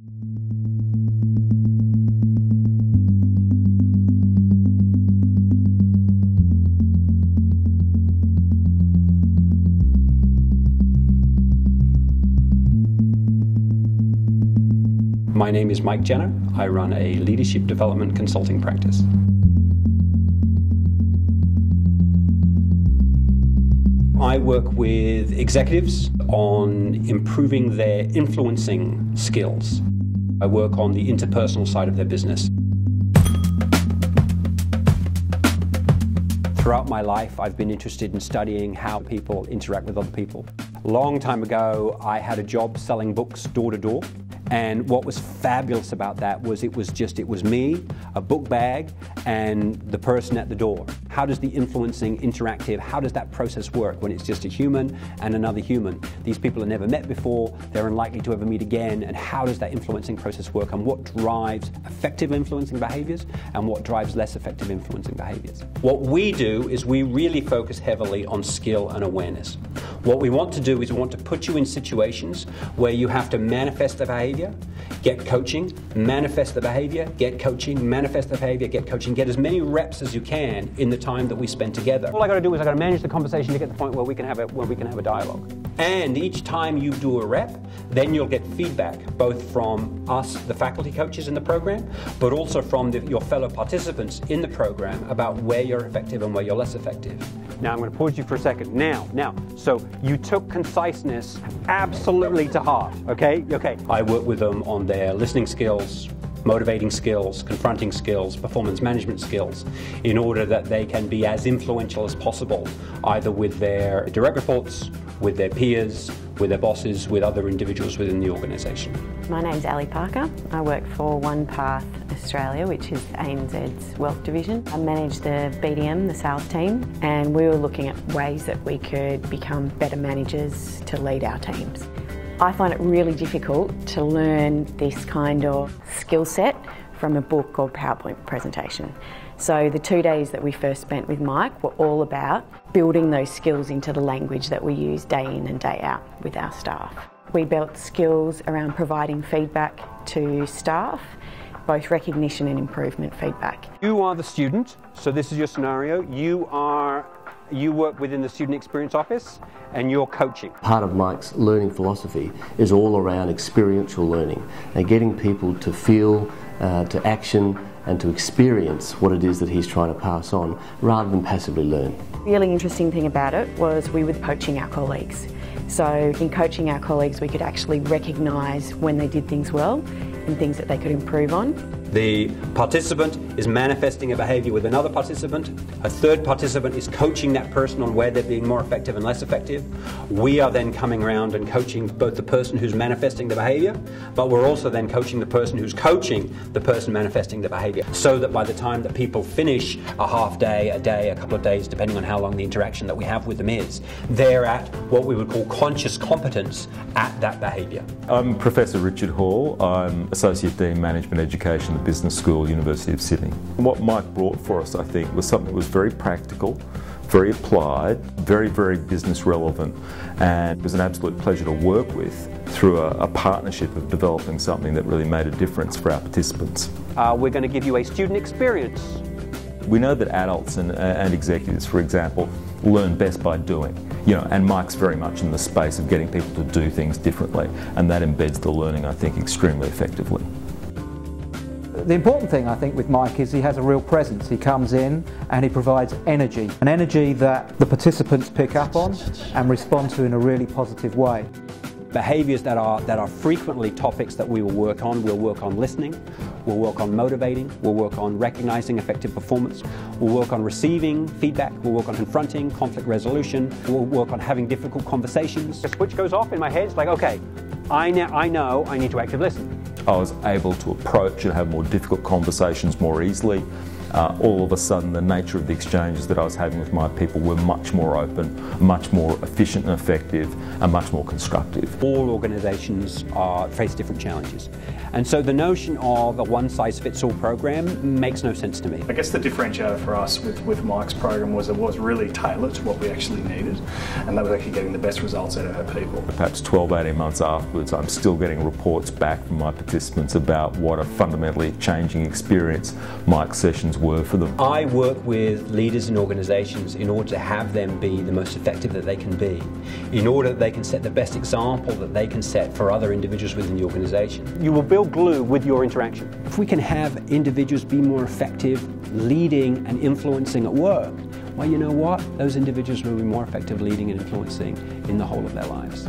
My name is Mike Jenner. I run a leadership development consulting practice. I work with executives on improving their influencing skills. I work on the interpersonal side of their business. Throughout my life, I've been interested in studying how people interact with other people. A long time ago, I had a job selling books door to door. And what was fabulous about that was it was me, a book bag, and the person at the door. How does the influencing, interactive, how does that process work when it's just a human and another human? These people have never met before, they're unlikely to ever meet again, and how does that influencing process work, and what drives effective influencing behaviors and what drives less effective influencing behaviors? What we do is we really focus heavily on skill and awareness. What we want to do is we want to put you in situations where you have to manifest the behavior, get coaching, manifest the behavior, get coaching, manifest the behavior, get coaching, get as many reps as you can in the time that we spend together. All I got to do is I got to manage the conversation to get to the point where we can have a dialogue. And each time you do a rep, then you'll get feedback, both from us, the faculty coaches in the program, but also from your fellow participants in the program about where you're effective and where you're less effective. Now I'm going to pause you for a second. Now, so you took conciseness absolutely to heart, okay? Okay. I work with them on their listening skills, motivating skills, confronting skills, performance management skills, in order that they can be as influential as possible, either with their direct reports, with their peers, with their bosses, with other individuals within the organisation. My name's Ali Parker. I work for OnePath Australia, which is ANZ's wealth division. I manage the BDM, the sales team, and we were looking at ways that we could become better managers to lead our teams. I find it really difficult to learn this kind of skill set from a book or PowerPoint presentation. So the 2 days that we first spent with Mike were all about building those skills into the language that we use day in and day out with our staff. We built skills around providing feedback to staff, both recognition and improvement feedback. You are the student, so this is your scenario. You work within the student experience office and you're coaching. Part of Mike's learning philosophy is all around experiential learning and getting people to feel, to action and to experience what it is that he's trying to pass on rather than passively learn. The really interesting thing about it was we were coaching our colleagues. So in coaching our colleagues we could actually recognise when they did things well and things that they could improve on. The participant is manifesting a behaviour with another participant. A third participant is coaching that person on where they're being more effective and less effective. We are then coming around and coaching both the person who's manifesting the behaviour, but we're also then coaching the person who's coaching the person manifesting the behaviour, so that by the time that people finish a half day, a day, a couple of days, depending on how long the interaction that we have with them is, they're at what we would call conscious competence at that behaviour. I'm Professor Richard Hall. I'm Associate Dean Management Education at the Business School, University of Sydney. What Mike brought for us, I think, was something that was very practical, very applied, very, very business relevant, and it was an absolute pleasure to work with through a partnership of developing something that really made a difference for our participants. We're going to give you a student experience. We know that adults and executives, for example, learn best by doing. And Mike's very much in the space of getting people to do things differently, and that embeds the learning, I think, extremely effectively. The important thing, I think, with Mike is he has a real presence. He comes in and he provides energy, an energy that the participants pick up on and respond to in a really positive way. Behaviours that are frequently topics that we will work on. We'll work on listening, we'll work on motivating, we'll work on recognising effective performance, we'll work on receiving feedback, we'll work on confronting, conflict resolution, we'll work on having difficult conversations. A switch goes off in my head, it's like, okay, I know I need to actively listen. I was able to approach and have more difficult conversations more easily. all of a sudden the nature of the exchanges that I was having with my people were much more open, much more efficient and effective, and much more constructive. All organisations face different challenges, and so the notion of a one-size-fits-all program makes no sense to me. I guess the differentiator for us with Mike's program was it was really tailored to what we actually needed, and that was actually getting the best results out of our people. Perhaps 12, 18 months afterwards, I'm still getting reports back from my participants about what a fundamentally changing experience Mike's sessions were for them. I work with leaders in organisations in order to have them be the most effective that they can be, in order that they can set the best example that they can set for other individuals within the organisation. You will build glue with your interaction. If we can have individuals be more effective leading and influencing at work, well, you know what? Those individuals will be more effective leading and influencing in the whole of their lives.